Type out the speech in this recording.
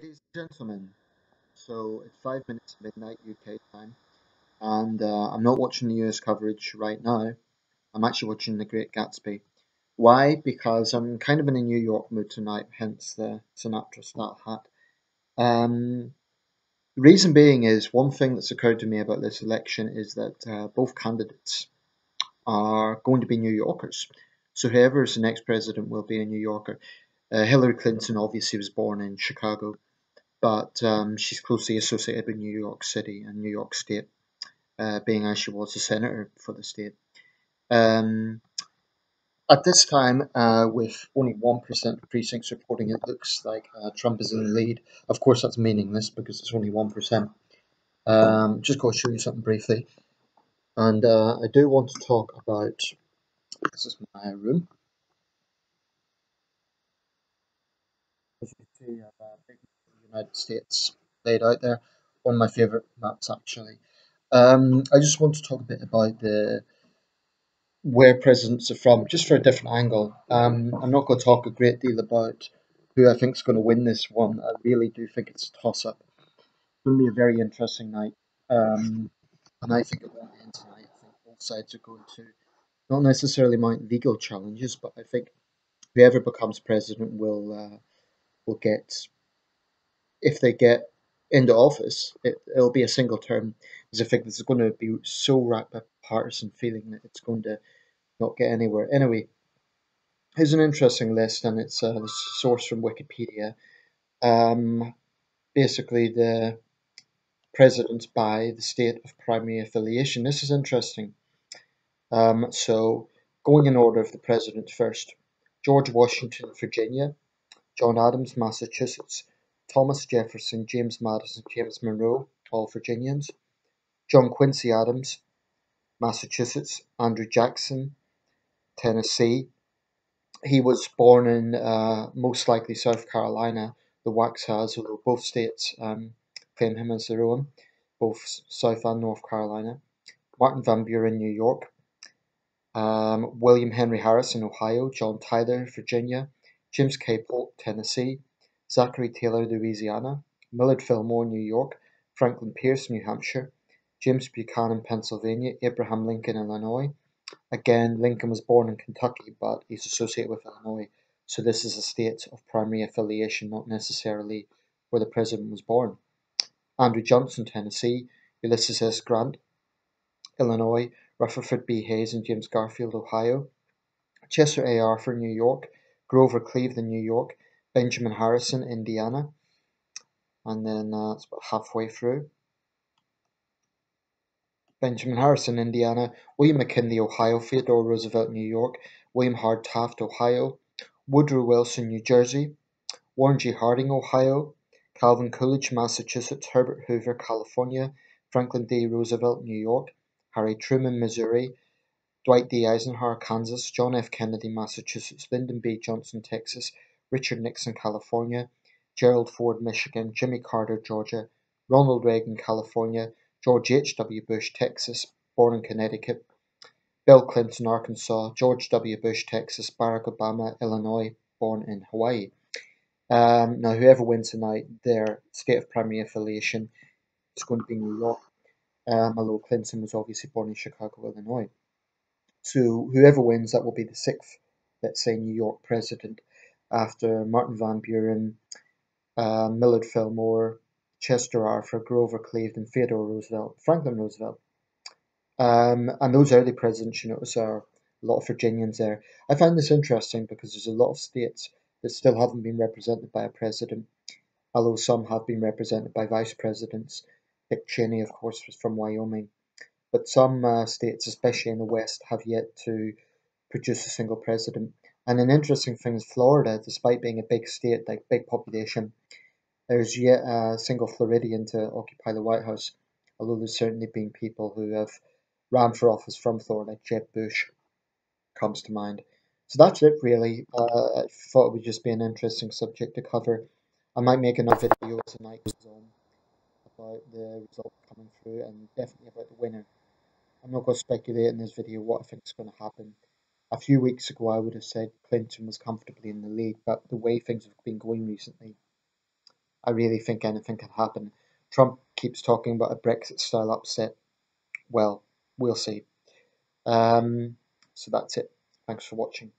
Ladies and gentlemen, so it's 5 minutes to midnight UK time, and I'm not watching the US coverage right now. I'm actually watching The Great Gatsby. Why? Because I'm kind of in a New York mood tonight, hence the Sinatra style hat. The reason being is one thing that's occurred to me about this election is that both candidates are going to be New Yorkers. So whoever is the next president will be a New Yorker. Hillary Clinton obviously was born in Chicago, but she's closely associated with New York City and New York State, being as she was a senator for the state. Um, at this time, with only 1% of precincts reporting, it looks like Trump is in the lead. Of course, that's meaningless because it's only 1%. Just going to show you something briefly. And I do want to talk about this is my room. As you can see, I have a big United States laid out there. One of my favorite maps, actually. I just want to talk a bit about the where presidents are from, just for a different angle. I'm not going to talk a great deal about who I think is going to win this one. I really do think it's a toss up. It's going to be a very interesting night. And I think it won't end tonight. I think both sides are going to not necessarily mount legal challenges, but I think whoever becomes president will get, if they get into office, it'll be a single term. Because I think this is going to be so wrapped by partisan feeling that it's going to not get anywhere. Anyway, here's an interesting list, and it's a source from Wikipedia. Um, Basically, the presidents by the state of primary affiliation. This is interesting. So, going in order of the presidents first: George Washington, Virginia; John Adams, Massachusetts; Thomas Jefferson, James Madison, James Monroe, all Virginians; John Quincy Adams, Massachusetts; Andrew Jackson, Tennessee. He was born in most likely South Carolina, the Waxhaws, although both states claim him as their own, both South and North Carolina. Martin Van Buren, New York. William Henry Harrison, Ohio. John Tyler, Virginia. James K. Polk, Tennessee. Zachary Taylor, Louisiana. Millard Fillmore, New York. Franklin Pierce, New Hampshire. James Buchanan, Pennsylvania. Abraham Lincoln, Illinois. Again, Lincoln was born in Kentucky, but he's associated with Illinois. So this is a state of primary affiliation, not necessarily where the president was born. Andrew Johnson, Tennessee; Ulysses S. Grant, Illinois; Rutherford B. Hayes and James Garfield, Ohio; Chester A. Arthur, New York; Grover Cleveland, New York; Benjamin Harrison, Indiana. And then it's about halfway through. Benjamin Harrison, Indiana; William McKinley, Ohio; Theodore Roosevelt, New York; William Howard Taft, Ohio; Woodrow Wilson, New Jersey; Warren G. Harding, Ohio; Calvin Coolidge, Massachusetts; Herbert Hoover, California; Franklin D. Roosevelt, New York; Harry Truman, Missouri; Dwight D. Eisenhower, Kansas; John F. Kennedy, Massachusetts; Lyndon B. Johnson, Texas; Richard Nixon, California; Gerald Ford, Michigan; Jimmy Carter, Georgia; Ronald Reagan, California; George H. W. Bush, Texas, born in Connecticut; Bill Clinton, Arkansas; George W. Bush, Texas; Barack Obama, Illinois, born in Hawaii. Now, whoever wins tonight, their state of primary affiliation is going to be New York, although Clinton was obviously born in Chicago, Illinois. So whoever wins, that will be the sixth, let's say, New York president after Martin Van Buren, Millard Fillmore, Chester Arthur, Grover Cleveland, Theodore Roosevelt, Franklin Roosevelt. And those early presidents, you notice, are a lot of Virginians there. I find this interesting because there's a lot of states that still haven't been represented by a president, although some have been represented by vice presidents. Dick Cheney, of course, was from Wyoming. But some states, especially in the West, have yet to produce a single president. And an interesting thing is Florida, despite being a big state, like big population, there's yet a single Floridian to occupy the White House, although there's certainly been people who have ran for office from Florida, like Jeb Bush comes to mind. So that's it, really. I thought it would just be an interesting subject to cover. I might make another video as the night goes on about the result coming through and definitely about the winner. I'm not going to speculate in this video what I think is going to happen. A few weeks ago, I would have said Clinton was comfortably in the lead, but the way things have been going recently, I really think anything can happen. Trump keeps talking about a Brexit-style upset. Well, we'll see. So that's it. Thanks for watching.